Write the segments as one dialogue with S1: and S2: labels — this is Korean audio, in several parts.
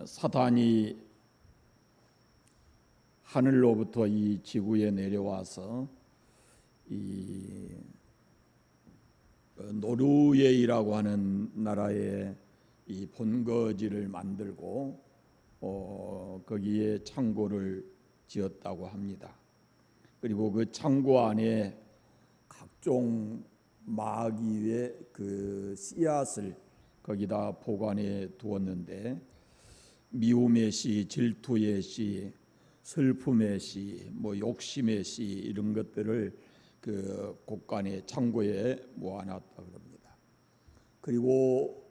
S1: 사단이 하늘로부터 이 지구에 내려와서 이 노르웨이라고 하는 나라에 이 본거지를 만들고 거기에 창고를 지었다고 합니다. 그리고 그 창고 안에 각종 마귀의 그 씨앗을 거기다 보관해 두었는데, 미움의 씨, 질투의 씨, 슬픔의 씨, 욕심의 씨, 이런 것들을 그 곳간에 창고에 모아놨다 그럽니다. 그리고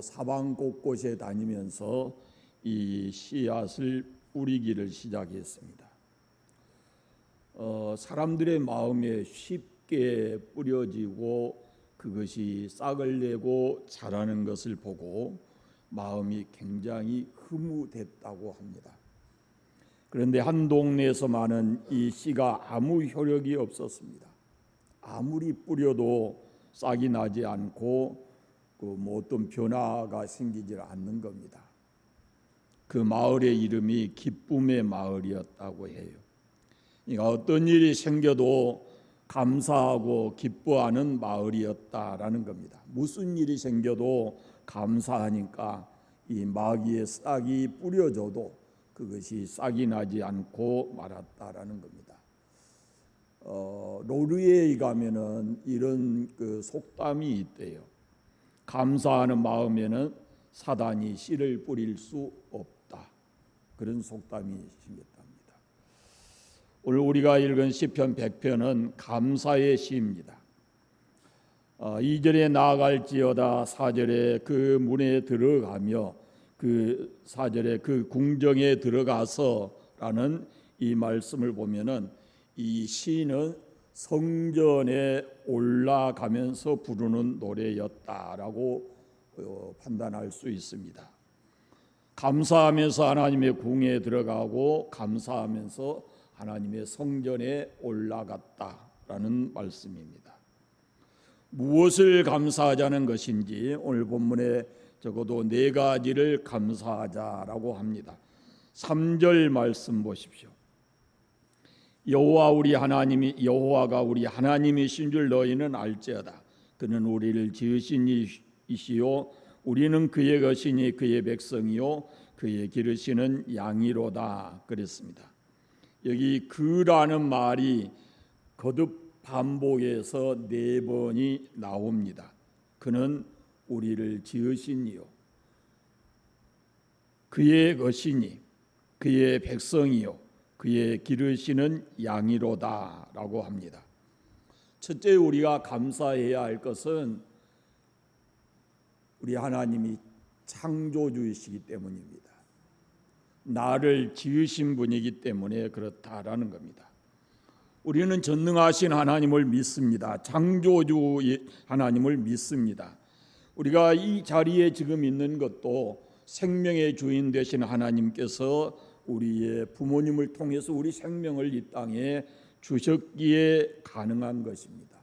S1: 사방 곳곳에 다니면서 이 씨앗을 뿌리기를 시작했습니다. 사람들의 마음에 쉽게 뿌려지고 그것이 싹을 내고 자라는 것을 보고 마음이 굉장히 흐뭇했다고 합니다. 그런데 한 동네에서만은 이 씨가 아무 효력이 없었습니다. 아무리 뿌려도 싹이 나지 않고 어떤 변화가 생기지 않는 겁니다. 그 마을의 이름이 기쁨의 마을이었다고 해요. 그러니까 어떤 일이 생겨도 감사하고 기뻐하는 마을이었다라는 겁니다. 무슨 일이 생겨도 감사하니까 이 마귀의 싹이 뿌려져도 그것이 싹이 나지 않고 말았다라는 겁니다. 노르웨이 가면은 이런 그 속담이 있대요. 감사하는 마음에는 사단이 씨를 뿌릴 수 없다. 그런 속담이 생겼답니다. 오늘 우리가 읽은 시편 100편은 감사의 시입니다. 2절에 나아갈지어다 4절에 그 문에 들어가며 그 4절에 그 궁정에 들어가서라는 이 말씀을 보면은 이 시는 성전에 올라가면서 부르는 노래였다라고 판단할 수 있습니다. 감사하면서 하나님의 궁에 들어가고 감사하면서 하나님의 성전에 올라갔다라는 말씀입니다. 무엇을 감사하자는 것인지 오늘 본문에 적어도 4가지를 감사하자라고 합니다. 3절 말씀 보십시오. 여호와가 우리 하나님이신 줄 너희는 알지어다. 그는 우리를 지으신 이시요 우리는 그의 것이니 그의 백성이요 그의 기르시는 양이로다 그랬습니다. 여기 그라는 말이 거듭 반복해서 4번이 나옵니다. 그는 우리를 지으시니요 그의 것이니 그의 백성이요 그의 기르시는 양이로다 라고 합니다. 첫째, 우리가 감사해야 할 것은 우리 하나님이 창조주이시기 때문입니다. 나를 지으신 분이기 때문에 그렇다라는 겁니다. 우리는 전능하신 하나님을 믿습니다. 창조주 하나님을 믿습니다. 우리가 이 자리에 지금 있는 것도 생명의 주인 되신 하나님께서 우리의 부모님을 통해서 우리 생명을 이 땅에 주셨기에 가능한 것입니다.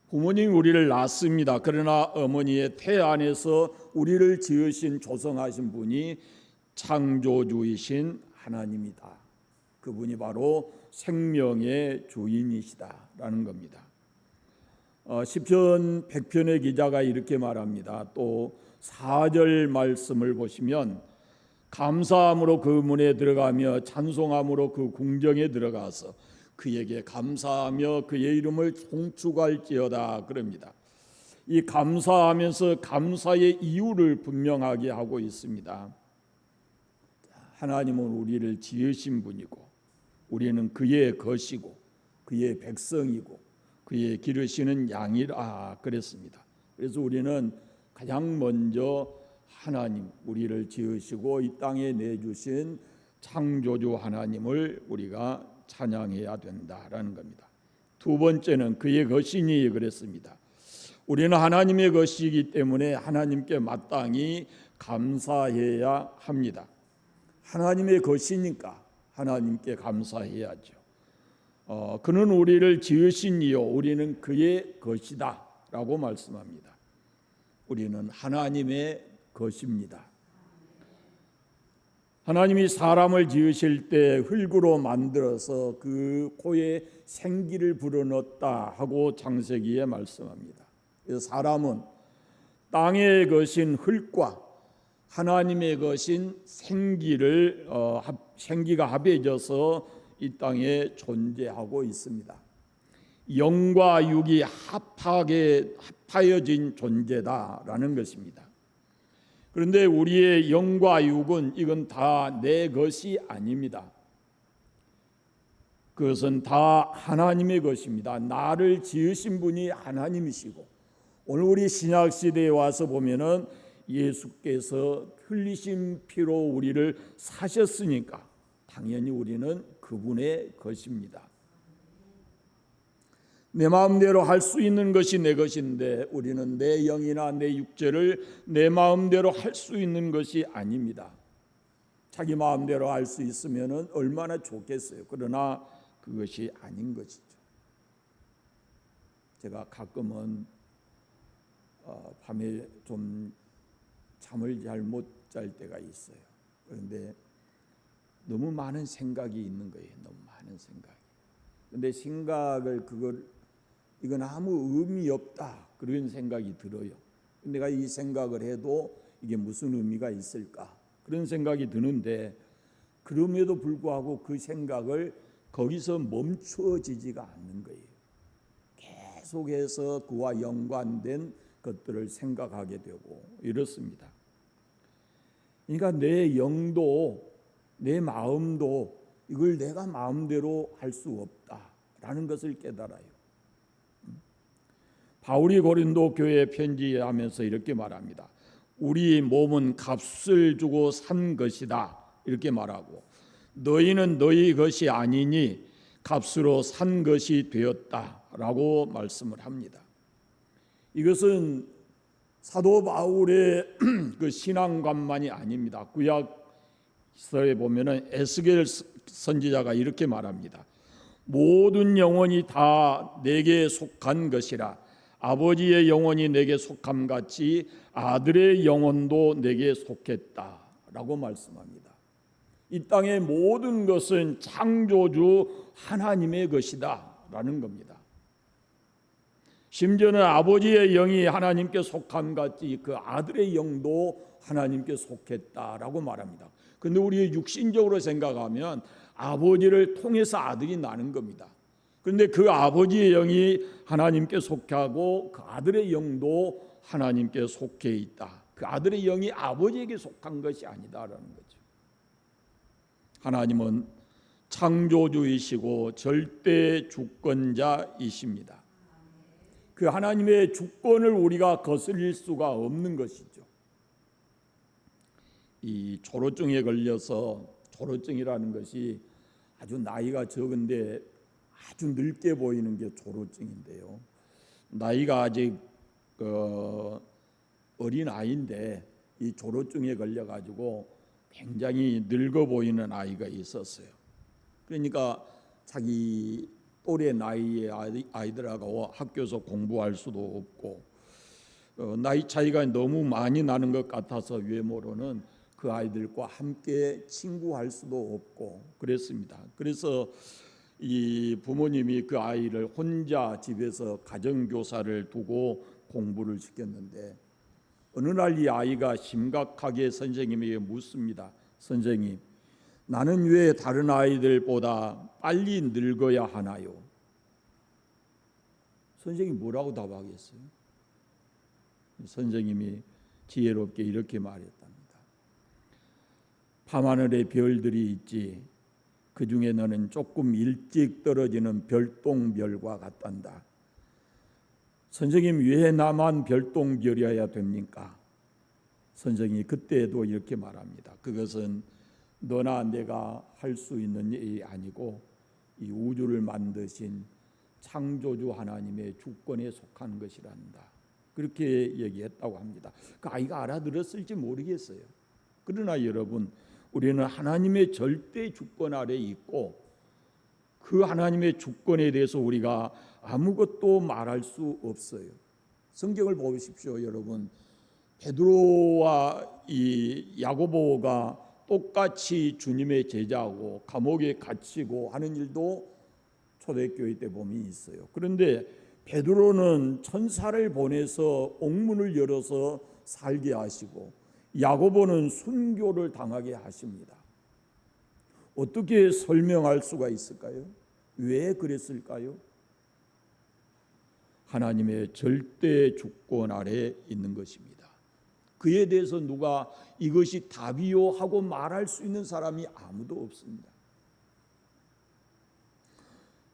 S1: 부모님이 우리를 낳습니다. 그러나 어머니의 태 안에서 우리를 지으신 조성하신 분이 창조주이신 하나님이다. 그분이 바로 생명의 주인이시다라는 겁니다. 시편 100편의 기자가 이렇게 말합니다. 또 4절 말씀을 보시면 감사함으로 그 문에 들어가며 찬송함으로 그 궁정에 들어가서 그에게 감사하며 그의 이름을 송축할지어다 그럽니다. 이 감사하면서 감사의 이유를 분명하게 하고 있습니다. 하나님은 우리를 지으신 분이고 우리는 그의 것이고 그의 백성이고 그의 기르시는 양이라 그랬습니다. 그래서 우리는 가장 먼저 하나님, 우리를 지으시고 이 땅에 내주신 창조주 하나님을 우리가 찬양해야 된다라는 겁니다. 두 번째는 그의 것이니 그랬습니다. 우리는 하나님의 것이기 때문에 하나님께 마땅히 감사해야 합니다. 하나님의 것이니까 하나님께 감사해야죠. 그는 우리를 지으신 이요 우리는 그의 것이다 라고 말씀합니다. 우리는 하나님의 것입니다. 하나님이 사람을 지으실 때 흙으로 만들어서 그 코에 생기를 불어넣었다 하고 창세기에 말씀합니다. 그래서 사람은 땅의 것인 흙과 하나님의 것인 생기가 합해져서 이 땅에 존재하고 있습니다. 영과 육이 합하여진 존재다라는 것입니다. 그런데 우리의 영과 육은 이건 다 내 것이 아닙니다. 그것은 다 하나님의 것입니다. 나를 지으신 분이 하나님이시고, 오늘 우리 신약 시대에 와서 보면은 예수께서 흘리신 피로 우리를 사셨으니까 당연히 우리는 그분의 것입니다. 내 마음대로 할 수 있는 것이 내 것인데 우리는 내 영이나 내 육체를 내 마음대로 할 수 있는 것이 아닙니다. 자기 마음대로 할 수 있으면 얼마나 좋겠어요. 그러나 그것이 아닌 것이죠. 제가 가끔은 밤에 좀 잠을 잘 못 잘 때가 있어요. 그런데 너무 많은 생각이 있는 거예요. 너무 많은 생각이. 그런데 이건 아무 의미 없다 그런 생각이 들어요. 내가 이 생각을 해도 이게 무슨 의미가 있을까 그런 생각이 드는데, 그럼에도 불구하고 그 생각을 거기서 멈추어지지가 않는 거예요. 계속해서 그와 연관된 것들을 생각하게 되고 이렇습니다. 그러니까 내 영도 내 마음도 이걸 내가 마음대로 할 수 없다라는 것을 깨달아요. 바울이 고린도 교회에 편지하면서 이렇게 말합니다. 우리 몸은 값을 주고 산 것이다 이렇게 말하고, 너희는 너희 것이 아니니 값으로 산 것이 되었다라고 말씀을 합니다. 이것은 사도 바울의 그 신앙관만이 아닙니다. 구약서에 보면은 에스겔 선지자가 이렇게 말합니다. 모든 영혼이 다 내게 속한 것이라. 아버지의 영혼이 내게 속함 같이 아들의 영혼도 내게 속했다라고 말씀합니다. 이 땅의 모든 것은 창조주 하나님의 것이다라는 겁니다. 심지어는 아버지의 영이 하나님께 속함 같이 그 아들의 영도 하나님께 속했다라고 말합니다. 그런데 우리 육신적으로 생각하면 아버지를 통해서 아들이 나는 겁니다. 그런데 그 아버지의 영이 하나님께 속하고 그 아들의 영도 하나님께 속해 있다. 그 아들의 영이 아버지에게 속한 것이 아니다라는 거죠. 하나님은 창조주이시고 절대 주권자이십니다. 그 하나님의 주권을 우리가 거스릴 수가 없는 것이죠. 이 조로증에 걸려서, 조로증이라는 것이 아주 나이가 적은데 아주 늙게 보이는 게 조로증인데요. 나이가 아직 어린 아이인데 이 조로증에 걸려가지고 굉장히 늙어 보이는 아이가 있었어요. 그러니까 자기 또래 나이의 아이들하고 학교에서 공부할 수도 없고, 나이 차이가 너무 많이 나는 것 같아서 외모로는 그 아이들과 함께 친구할 수도 없고 그랬습니다. 그래서 이 부모님이 그 아이를 혼자 집에서 가정교사를 두고 공부를 시켰는데, 어느 날 이 아이가 심각하게 선생님에게 묻습니다. 선생님, 나는 왜 다른 아이들보다 빨리 늙어야 하나요? 선생님이 뭐라고 답하겠어요? 선생님이 지혜롭게 이렇게 말했답니다. 밤하늘에 별들이 있지, 그 중에 너는 조금 일찍 떨어지는 별똥별과 같단다. 선생님, 왜 나만 별똥별이어야 됩니까? 선생님이 그때도 이렇게 말합니다. 그것은 너나 내가 할 수 있는 일이 아니고 이 우주를 만드신 창조주 하나님의 주권에 속한 것이란다. 그렇게 얘기했다고 합니다. 그 아이가 알아들었을지 모르겠어요. 그러나 여러분, 우리는 하나님의 절대 주권 아래 있고 그 하나님의 주권에 대해서 우리가 아무것도 말할 수 없어요. 성경을 보십시오, 여러분. 베드로와 이 야고보가 똑같이 주님의 제자고 감옥에 갇히고 하는 일도 초대교회 때 보면 있어요. 그런데 베드로는 천사를 보내서 옥문을 열어서 살게 하시고 야고보는 순교를 당하게 하십니다. 어떻게 설명할 수가 있을까요? 왜 그랬을까요? 하나님의 절대 주권 아래 있는 것입니다. 그에 대해서 누가 이것이 답이요 하고 말할 수 있는 사람이 아무도 없습니다.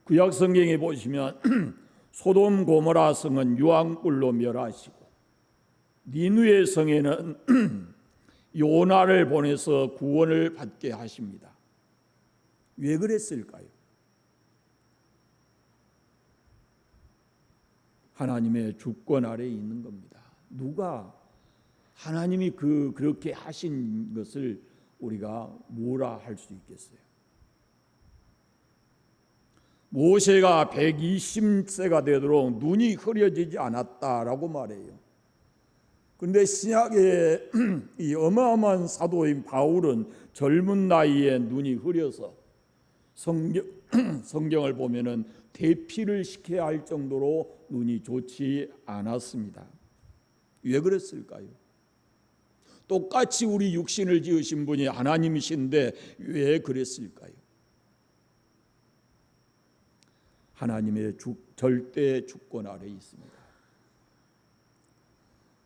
S1: 구약 성경에 보시면 소돔 고모라 성은 유황불로 멸하시고 니느웨 성에는 요나를 보내서 구원을 받게 하십니다. 왜 그랬을까요? 하나님의 주권 아래에 있는 겁니다. 누가 하나님이 그렇게 하신 것을 우리가 뭐라 할 수 있겠어요? 모세가 120세가 되도록 눈이 흐려지지 않았다라고 말해요. 그런데 신약의 이 어마어마한 사도인 바울은 젊은 나이에 눈이 흐려서 성경을 보면은 대피를 시켜야 할 정도로 눈이 좋지 않았습니다. 왜 그랬을까요? 똑같이 우리 육신을 지으신 분이 하나님이신데 왜 그랬을까요? 하나님의 절대 주권 아래에 있습니다.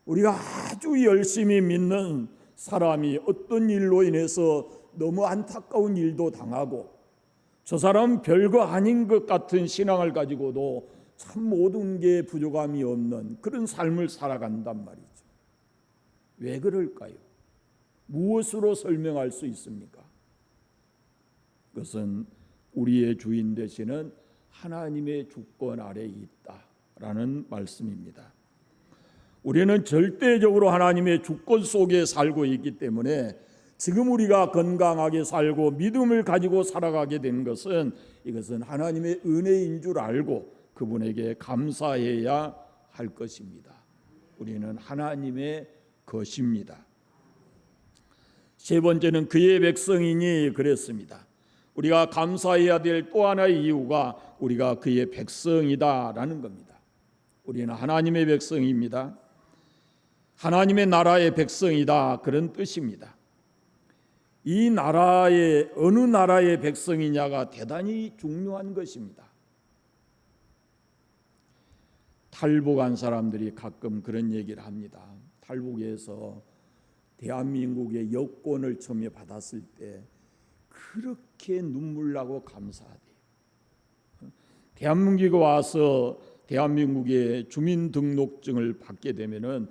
S1: 우리가 아주 열심히 믿는 사람이 어떤 일로 인해서 너무 안타까운 일도 당하고 저 사람은 별거 아닌 것 같은 신앙을 가지고도 참 모든 게 부족함이 없는 그런 삶을 살아간단 말이죠. 왜 그럴까요? 무엇으로 설명할 수 있습니까? 그것은 우리의 주인 되시는 하나님의 주권 아래에 있다라는 말씀입니다. 우리는 절대적으로 하나님의 주권 속에 살고 있기 때문에 지금 우리가 건강하게 살고 믿음을 가지고 살아가게 된 것은 이것은 하나님의 은혜인 줄 알고 그분에게 감사해야 할 것입니다. 우리는 하나님의 것입니다. 세 번째는 그의 백성이니 그랬습니다. 우리가 감사해야 될 또 하나의 이유가 우리가 그의 백성이다라는 겁니다. 우리는 하나님의 백성입니다. 하나님의 나라의 백성이다 그런 뜻입니다. 이 나라의 어느 나라의 백성이냐가 대단히 중요한 것입니다. 탈북한 사람들이 가끔 그런 얘기를 합니다. 탈북에서 대한민국의 여권을 처음에 받았을 때 그렇게 눈물 나고 감사하대요. 대한민국에 와서 대한민국의 주민등록증을 받게 되면은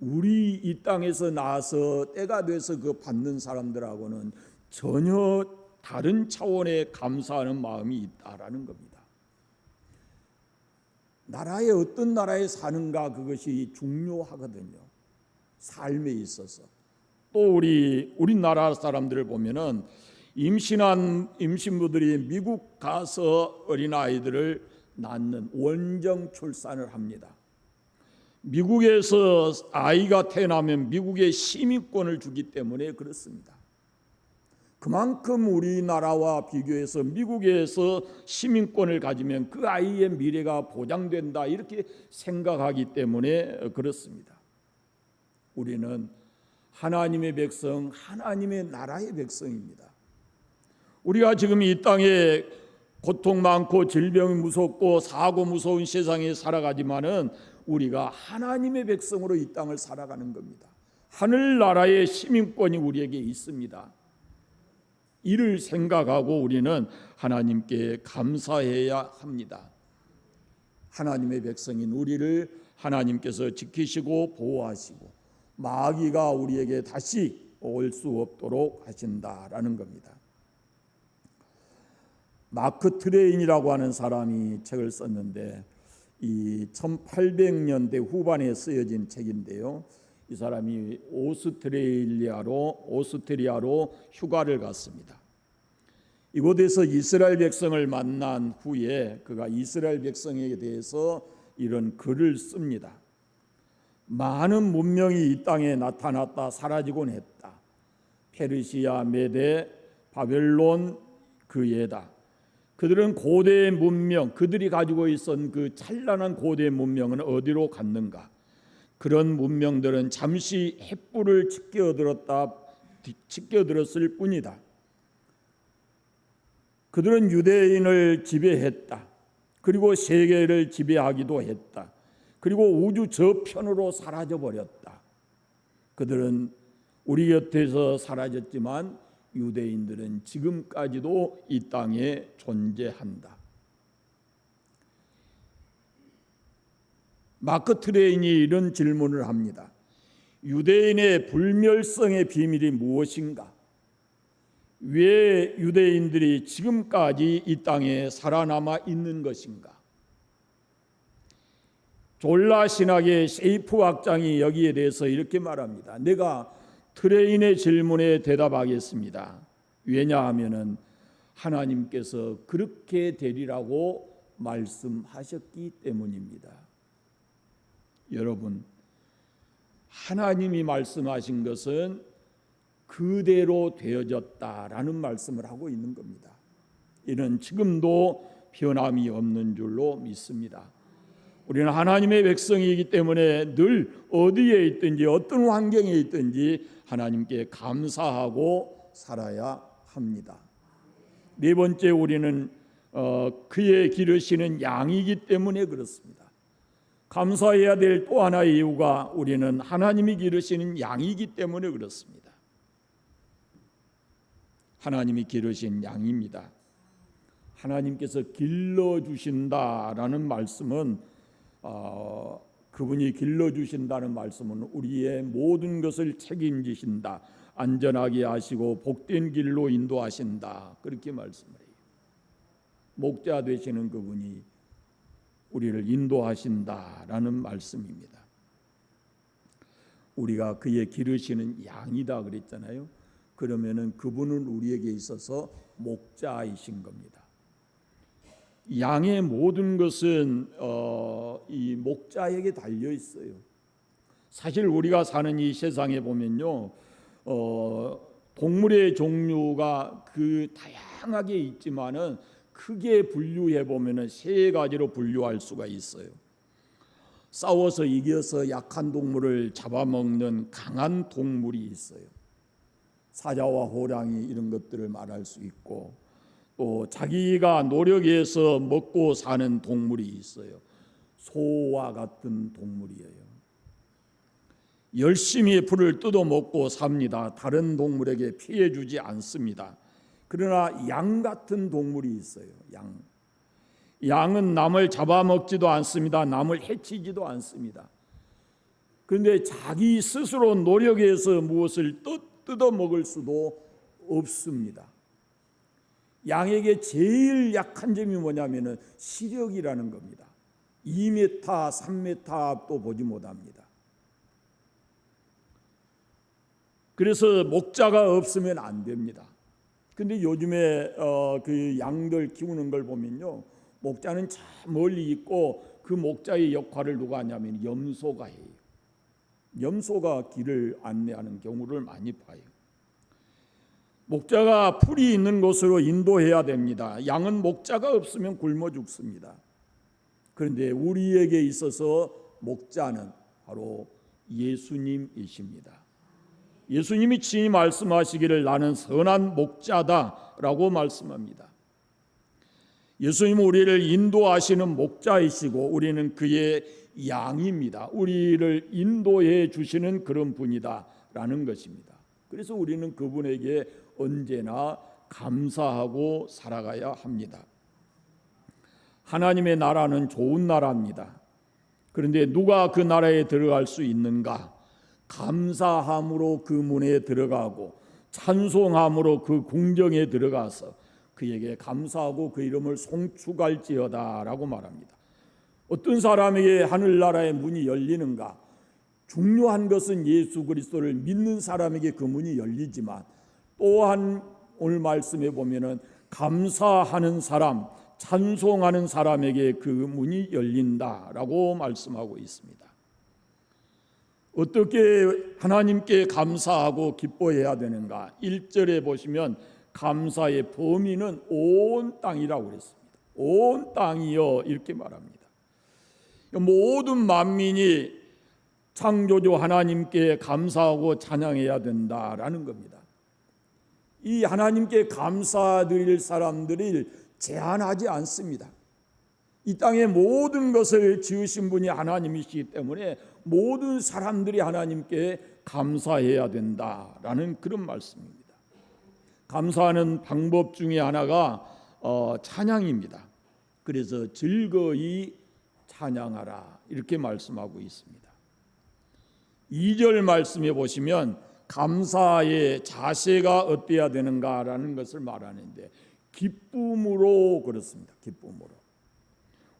S1: 우리 이 땅에서 나와서 때가 돼서 그 받는 사람들하고는 전혀 다른 차원의 감사하는 마음이 있다라는 겁니다. 나라에 어떤 나라에 사는가 그것이 중요하거든요. 삶에 있어서. 또 우리나라 사람들을 보면은 임신한 임신부들이 미국 가서 어린아이들을 낳는 원정 출산을 합니다. 미국에서 아이가 태어나면 미국의 시민권을 주기 때문에 그렇습니다. 그만큼 우리나라와 비교해서 미국에서 시민권을 가지면 그 아이의 미래가 보장된다 이렇게 생각하기 때문에 그렇습니다. 우리는 하나님의 백성, 하나님의 나라의 백성입니다. 우리가 지금 이 땅에 고통 많고 질병이 무섭고 사고 무서운 세상에 살아가지만은 우리가 하나님의 백성으로 이 땅을 살아가는 겁니다. 하늘나라의 시민권이 우리에게 있습니다. 이를 생각하고 우리는 하나님께 감사해야 합니다. 하나님의 백성인 우리를 하나님께서 지키시고 보호하시고 마귀가 우리에게 다시 올 수 없도록 하신다라는 겁니다. 마크 트웨인이라고 하는 사람이 책을 썼는데 이 1800년대 후반에 쓰여진 책인데요. 이 사람이 오스트리아로 휴가를 갔습니다. 이곳에서 이스라엘 백성을 만난 후에 그가 이스라엘 백성에 대해서 이런 글을 씁니다. 많은 문명이 이 땅에 나타났다 사라지곤 했다. 페르시아, 메데, 바벨론 그 예다. 그들은 고대의 문명, 그들이 가지고 있었던 그 찬란한 고대의 문명은 어디로 갔는가? 그런 문명들은 잠시 횃불을 지켜들었을 뿐이다. 그들은 유대인을 지배했다. 그리고 세계를 지배하기도 했다. 그리고 우주 저편으로 사라져버렸다. 그들은 우리 곁에서 사라졌지만 유대인들은 지금까지도 이 땅에 존재한다. 마크 트웨인이 이런 질문을 합니다. 유대인의 불멸성의 비밀이 무엇인가? 왜 유대인들이 지금까지 이 땅에 살아남아 있는 것인가? 졸라 신학의 세이프 학장이 여기에 대해서 이렇게 말합니다. 내가 트레인의 질문에 대답하겠습니다. 왜냐하면 하나님께서 그렇게 되리라고 말씀하셨기 때문입니다. 여러분, 하나님이 말씀하신 것은 그대로 되어졌다라는 말씀을 하고 있는 겁니다. 이는 지금도 변함이 없는 줄로 믿습니다. 우리는 하나님의 백성이기 때문에 늘 어디에 있든지 어떤 환경에 있든지 하나님께 감사하고 살아야 합니다. 네 번째, 우리는 그의 기르시는 양이기 때문에 그렇습니다. 감사해야 될 또 하나의 이유가 우리는 하나님이 기르시는 양이기 때문에 그렇습니다. 하나님이 기르신 양입니다. 하나님께서 길러주신다라는 말씀은 그분이 길러주신다는 말씀은 우리의 모든 것을 책임지신다, 안전하게 하시고 복된 길로 인도하신다, 그렇게 말씀을 해요. 목자 되시는 그분이 우리를 인도하신다라는 말씀입니다. 우리가 그의 기르시는 양이다 그랬잖아요. 그러면은 그분은 우리에게 있어서 목자이신 겁니다. 양의 모든 것은 이 목자에게 달려 있어요. 사실 우리가 사는 이 세상에 보면요, 동물의 종류가 그 다양하게 있지만은 크게 분류해 보면은 세 가지로 분류할 수가 있어요. 싸워서 이겨서 약한 동물을 잡아먹는 강한 동물이 있어요. 사자와 호랑이 이런 것들을 말할 수 있고, 또 자기가 노력해서 먹고 사는 동물이 있어요. 소와 같은 동물이에요. 열심히 풀을 뜯어먹고 삽니다. 다른 동물에게 피해 주지 않습니다. 그러나 양 같은 동물이 있어요. 양은 남을 잡아먹지도 않습니다. 남을 해치지도 않습니다. 그런데 자기 스스로 노력해서 무엇을 뜯어먹을 수도 없습니다. 양에게 제일 약한 점이 뭐냐면은 시력이라는 겁니다. 2m, 3m 앞도 보지 못합니다. 그래서 목자가 없으면 안 됩니다. 근데 요즘에 그 양들 키우는 걸 보면요, 목자는 저 멀리 있고 그 목자의 역할을 누가 하냐면 염소가 해요. 염소가 길을 안내하는 경우를 많이 봐요. 목자가 풀이 있는 곳으로 인도해야 됩니다. 양은 목자가 없으면 굶어 죽습니다. 그런데 우리에게 있어서 목자는 바로 예수님이십니다. 예수님이 친히 말씀하시기를 나는 선한 목자다라고 말씀합니다. 예수님은 우리를 인도하시는 목자이시고 우리는 그의 양입니다. 우리를 인도해 주시는 그런 분이다라는 것입니다. 그래서 우리는 그분에게 언제나 감사하고 살아가야 합니다. 하나님의 나라는 좋은 나라입니다. 그런데 누가 그 나라에 들어갈 수 있는가? 감사함으로 그 문에 들어가고 찬송함으로 그 궁정에 들어가서 그에게 감사하고 그 이름을 송축할지어다라고 말합니다. 어떤 사람에게 하늘나라의 문이 열리는가? 중요한 것은 예수 그리스도를 믿는 사람에게 그 문이 열리지만 또한 오늘 말씀에 보면은 감사하는 사람, 찬송하는 사람에게 그 문이 열린다라고 말씀하고 있습니다. 어떻게 하나님께 감사하고 기뻐해야 되는가? 1절에 보시면 감사의 범위는 온 땅이라고 그랬습니다. 온 땅이요 이렇게 말합니다. 모든 만민이 창조주 하나님께 감사하고 찬양해야 된다라는 겁니다. 이 하나님께 감사드릴 사람들을 제한하지 않습니다. 이 땅의 모든 것을 지으신 분이 하나님이시기 때문에 모든 사람들이 하나님께 감사해야 된다라는 그런 말씀입니다. 감사하는 방법 중에 하나가 찬양입니다. 그래서 즐거이 찬양하라 이렇게 말씀하고 있습니다. 2절 말씀에 보시면 감사의 자세가 어때야 되는가라는 것을 말하는데 기쁨으로 그렇습니다. 기쁨으로.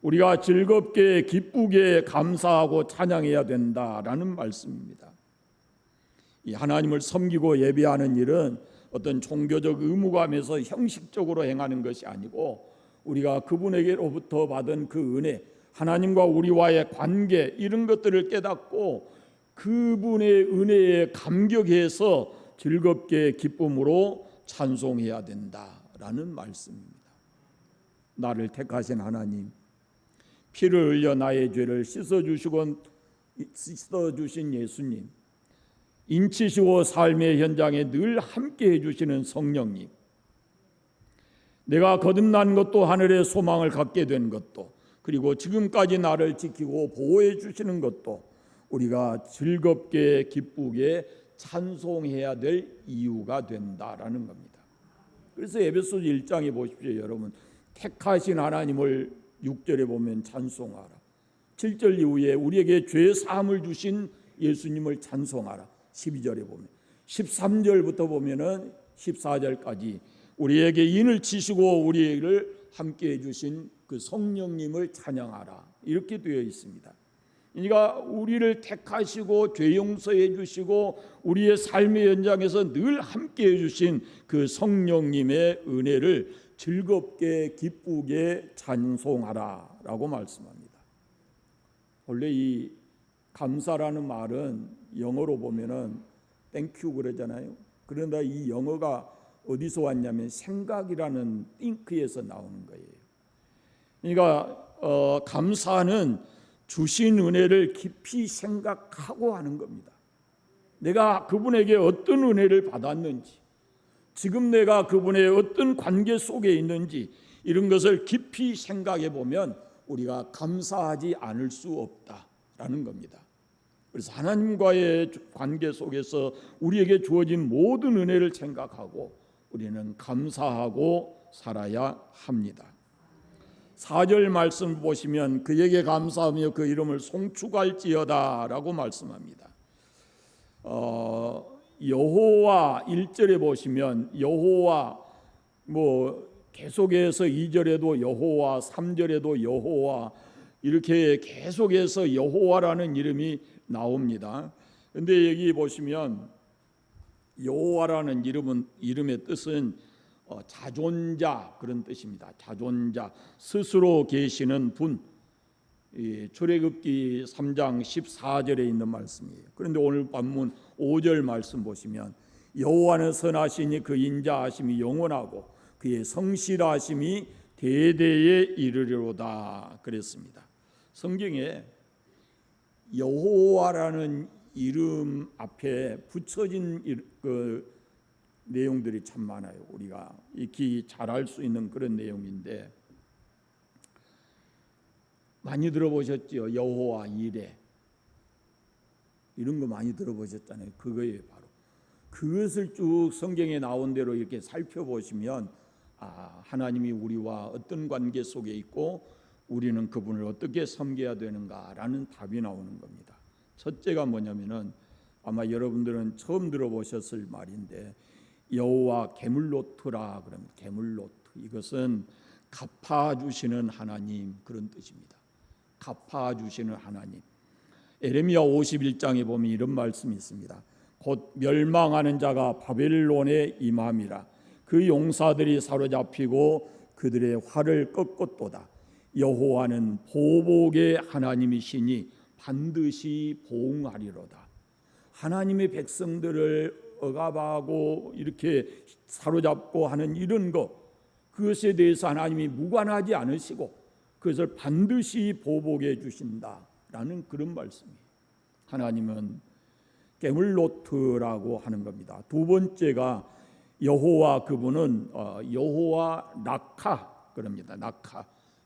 S1: 우리가 즐겁게 기쁘게 감사하고 찬양해야 된다라는 말씀입니다. 이 하나님을 섬기고 예배하는 일은 어떤 종교적 의무감에서 형식적으로 행하는 것이 아니고 우리가 그분에게로부터 받은 그 은혜, 하나님과 우리와의 관계 이런 것들을 깨닫고 그분의 은혜에 감격해서 즐겁게 기쁨으로 찬송해야 된다라는 말씀입니다. 나를 택하신 하나님, 피를 흘려 나의 죄를 씻어주신 예수님, 인치시고 삶의 현장에 늘 함께 해주시는 성령님, 내가 거듭난 것도 하늘의 소망을 갖게 된 것도 그리고 지금까지 나를 지키고 보호해 주시는 것도 우리가 즐겁게 기쁘게 찬송해야 될 이유가 된다라는 겁니다. 그래서 에베소서 1장에 보십시오. 여러분, 택하신 하나님을 6절에 보면 찬송하라. 7절 이후에 우리에게 죄 사함을 주신 예수님을 찬송하라. 12절에 보면 13절부터 보면은 14절까지 우리에게 인을 치시고 우리를 함께 해주신 그 성령님을 찬양하라 이렇게 되어 있습니다. 그러니까 우리를 택하시고 죄 용서해 주시고 우리의 삶의 현장에서 늘 함께 해주신 그 성령님의 은혜를 즐겁게 기쁘게 찬송하라라고 말씀합니다. 원래 이 감사라는 말은 영어로 보면은 땡큐 그러잖아요. 그런데 이 영어가 어디서 왔냐면 생각이라는 think에서 나오는 거예요. 그러니까 감사는 주신 은혜를 깊이 생각하고 하는 겁니다. 내가 그분에게 어떤 은혜를 받았는지, 지금 내가 그분의 어떤 관계 속에 있는지 이런 것을 깊이 생각해 보면 우리가 감사하지 않을 수 없다라는 겁니다. 그래서 하나님과의 관계 속에서 우리에게 주어진 모든 은혜를 생각하고 우리는 감사하고 살아야 합니다. 4절 말씀 보시면 그에게 감사하며 그 이름을 송축할지어다 라고 말씀합니다. 여호와 1절에 보시면 여호와 계속해서 2절에도 여호와 3절에도 여호와 이렇게 계속해서 여호와라는 이름이 나옵니다. 그런데 여기 보시면 여호와라는 이름의 뜻은 자존자 그런 뜻입니다. 자존자, 스스로 계시는 분. 출애굽기 3장 14절에 있는 말씀이에요. 그런데 오늘 본문 5절 말씀 보시면 여호와는 선하시니 그 인자하심이 영원하고 그의 성실하심이 대대에 이르리로다 그랬습니다. 성경에 여호와라는 이름 앞에 붙여진 그 내용들이 참 많아요. 우리가 익히 잘 알 수 있는 그런 내용인데 많이 들어보셨죠? 여호와 이레 이런 거 많이 들어보셨잖아요. 그거예요. 바로 그것을 쭉 성경에 나온 대로 이렇게 살펴보시면 하나님이 우리와 어떤 관계 속에 있고 우리는 그분을 어떻게 섬겨야 되는가라는 답이 나오는 겁니다. 첫째가 뭐냐면은 아마 여러분들은 처음 들어보셨을 말인데 여호와 게물로트라 그럽니다. 게물로트 이것은 갚아주시는 하나님 그런 뜻입니다. 갚아주시는 하나님. 에레미야 51장에 보면 이런 말씀이 있습니다. 곧 멸망하는 자가 바벨론에 임함이라. 그 용사들이 사로잡히고 그들의 활을 꺾었도다. 여호와는 보복의 하나님이시니 반드시 보응하리로다. 하나님의 백성들을 억압하고 이렇게 사로잡고 하는 이런 것, 그것에 대해서 하나님이 무관하지 않으시고 그것을 반드시 보복해 주신다라는 그런 말씀이에요. 하나님은 게물로트라고 하는 겁니다. 두 번째가 여호와, 그분은 여호와 라카 그럽니다.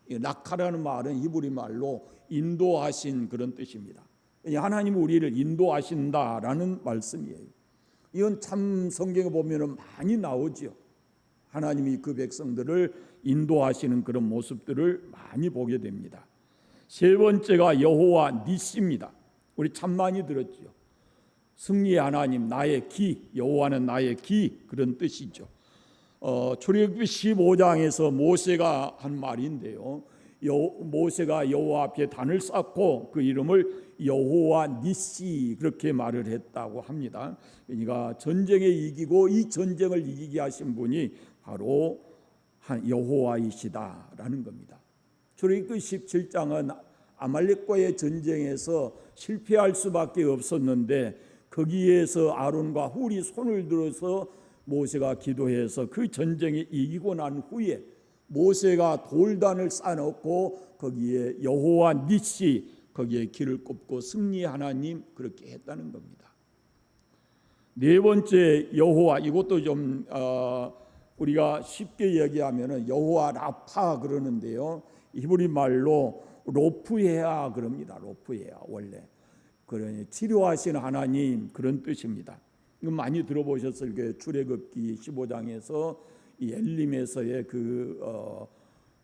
S1: 라카라는 말은 히브리 말로 인도하신 그런 뜻입니다. 하나님은 우리를 인도하신다라는 말씀이에요. 이건 참 성경에 보면 많이 나오죠. 하나님이 그 백성들을 인도하시는 그런 모습들을 많이 보게 됩니다. 세 번째가 여호와 니시입니다. 우리 참 많이 들었죠. 승리의 하나님, 나의 기, 여호와는 나의 기, 그런 뜻이죠. 출애굽기 15장에서 모세가 한 말인데요. 모세가 여호와 앞에 단을 쌓고 그 이름을 여호와 니시 그렇게 말을 했다고 합니다. 그러니까 전쟁에 이기고 이 전쟁을 이기게 하신 분이 바로 여호와이시다라는 겁니다. 출애굽기 17장은 아말렉과의 전쟁에서 실패할 수밖에 없었는데 거기에서 아론과 훌이 손을 들어서 모세가 기도해서 그 전쟁에 이기고 난 후에 모세가 돌단을 쌓아놓고 거기에 여호와 니시, 거기에 길을 꼽고 승리의 하나님 그렇게 했다는 겁니다. 네 번째 여호와, 이것도 좀 우리가 쉽게 얘기하면은 여호와 라파 그러는데요. 히브리 말로 로프헤아 그럽니다. 로프헤아 원래 그러니 치료하시는 하나님 그런 뜻입니다. 이거 많이 들어보셨을 거예요. 출애굽기 15장에서 이 엘림에서의 그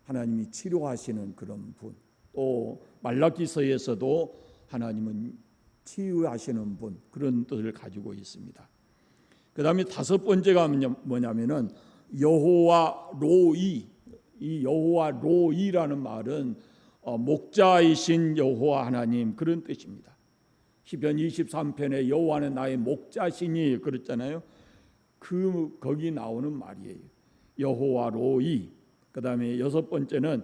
S1: 하나님이 치료하시는 그런 분, 또 말라기서에서도 하나님은 치유하시는 분 그런 뜻을 가지고 있습니다. 그 다음에 다섯 번째가 뭐냐면은 여호와 로이. 이 여호와 로이라는 말은 목자이신 여호와 하나님 그런 뜻입니다. 시편 23편에 여호와는 나의 목자시니 그랬잖아요. 거기 나오는 말이에요. 여호와 로이. 그 다음에 여섯 번째는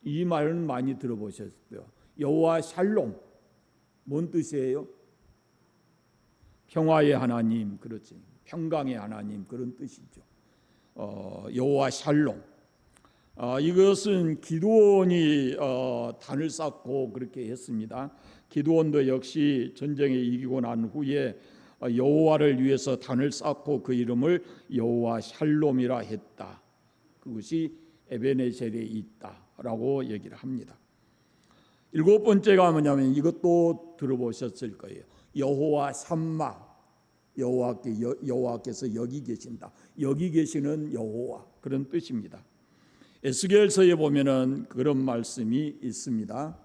S1: 이 말은 많이 들어보셨어요. 여호와 샬롬. 뭔 뜻이에요? 평화의 하나님, 그렇지. 평강의 하나님 그런 뜻이죠. 여호와 샬롬. 이것은 기드온이 단을 쌓고 그렇게 했습니다. 기드온도 역시 전쟁에 이기고 난 후에 여호와를 위해서 단을 쌓고 그 이름을 여호와 샬롬이라 했다. 그것이 에베네셀에 있다라고 얘기를 합니다. 일곱 번째가 뭐냐면 이것도 들어보셨을 거예요. 여호와 샴마. 여호와께서 여기 계신다. 여기 계시는 여호와 그런 뜻입니다. 에스겔서에 보면은 그런 말씀이 있습니다.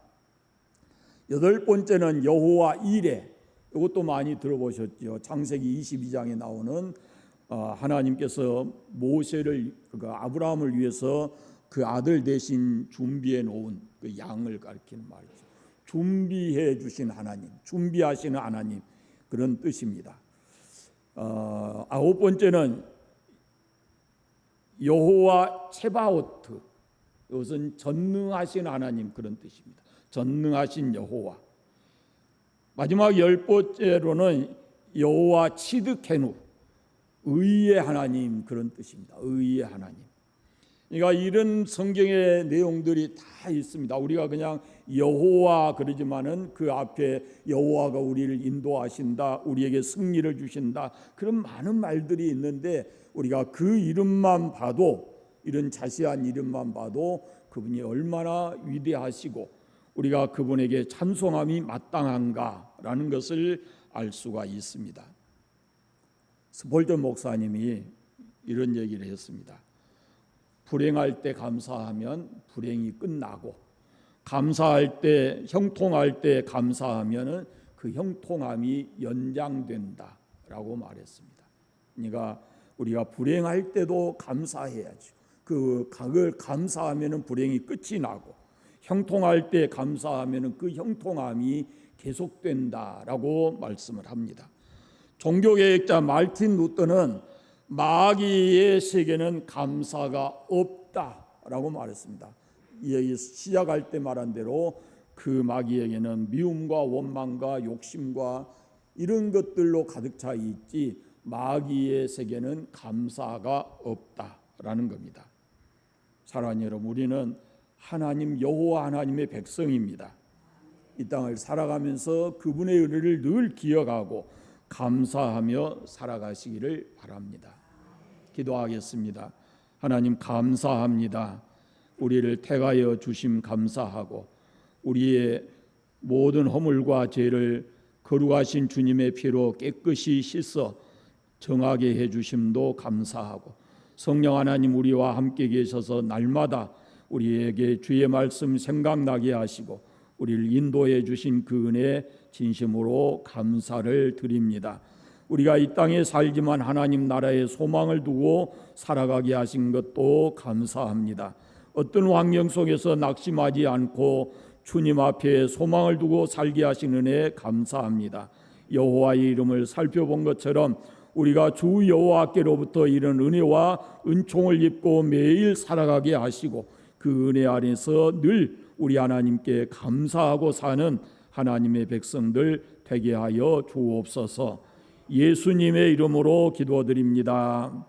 S1: 여덟 번째는 여호와 이레. 이것도 많이 들어보셨죠. 창세기 22장에 나오는 하나님께서 모세를 아브라함을 위해서 그 아들 대신 준비해 놓은 그 양을 가리키는 말이죠. 준비해 주신 하나님, 준비하시는 하나님 그런 뜻입니다. 아홉 번째는 여호와 체바오트. 이것은 전능하신 하나님 그런 뜻입니다. 전능하신 여호와. 마지막 열 번째로는 여호와 치드케누. 의의 하나님 그런 뜻입니다. 의의 하나님. 그러니까 이런 성경의 내용들이 다 있습니다. 우리가 그냥 여호와 그러지만은 그 앞에 여호와가 우리를 인도하신다, 우리에게 승리를 주신다, 그런 많은 말들이 있는데 우리가 그 이름만 봐도, 이런 자세한 이름만 봐도 그분이 얼마나 위대하시고 우리가 그분에게 찬송함이 마땅한가라는 것을 알 수가 있습니다. 스폴전 목사님이 이런 얘기를 했습니다. 불행할 때 감사하면 불행이 끝나고, 감사할 때, 형통할 때 감사하면은 그 형통함이 연장된다라고 말했습니다. 그러니까 우리가 불행할 때도 감사해야죠. 그걸 감사하면은 불행이 끝이 나고, 형통할 때 감사하면은 그 형통함이 계속된다라고 말씀을 합니다. 종교개혁자 말틴 루터는 마귀의 세계는 감사가 없다라고 말했습니다. 이 시작할 때 말한 대로 그 마귀에게는 미움과 원망과 욕심과 이런 것들로 가득 차 있지 마귀의 세계는 감사가 없다라는 겁니다. 사랑하는 여러분, 우리는 하나님 여호와 하나님의 백성입니다. 이 땅을 살아가면서 그분의 은혜를 늘 기억하고 감사하며 살아가시기를 바랍니다. 기도하겠습니다. 하나님 감사합니다. 우리를 택하여 주심 감사하고 우리의 모든 허물과 죄를 거룩하신 주님의 피로 깨끗이 씻어 정하게 해주심도 감사하고 성령 하나님 우리와 함께 계셔서 날마다 우리에게 주의 말씀 생각나게 하시고 우리를 인도해 주신 그 은혜에 진심으로 감사를 드립니다. 우리가 이 땅에 살지만 하나님 나라의 소망을 두고 살아가게 하신 것도 감사합니다. 어떤 환경 속에서 낙심하지 않고 주님 앞에 소망을 두고 살게 하신 은혜에 감사합니다. 여호와의 이름을 살펴본 것처럼 우리가 주 여호와께로부터 이런 은혜와 은총을 입고 매일 살아가게 하시고 그 은혜 안에서 늘 우리 하나님께 감사하고 사는 하나님의 백성들 되게 하여 주옵소서. 예수님의 이름으로 기도드립니다.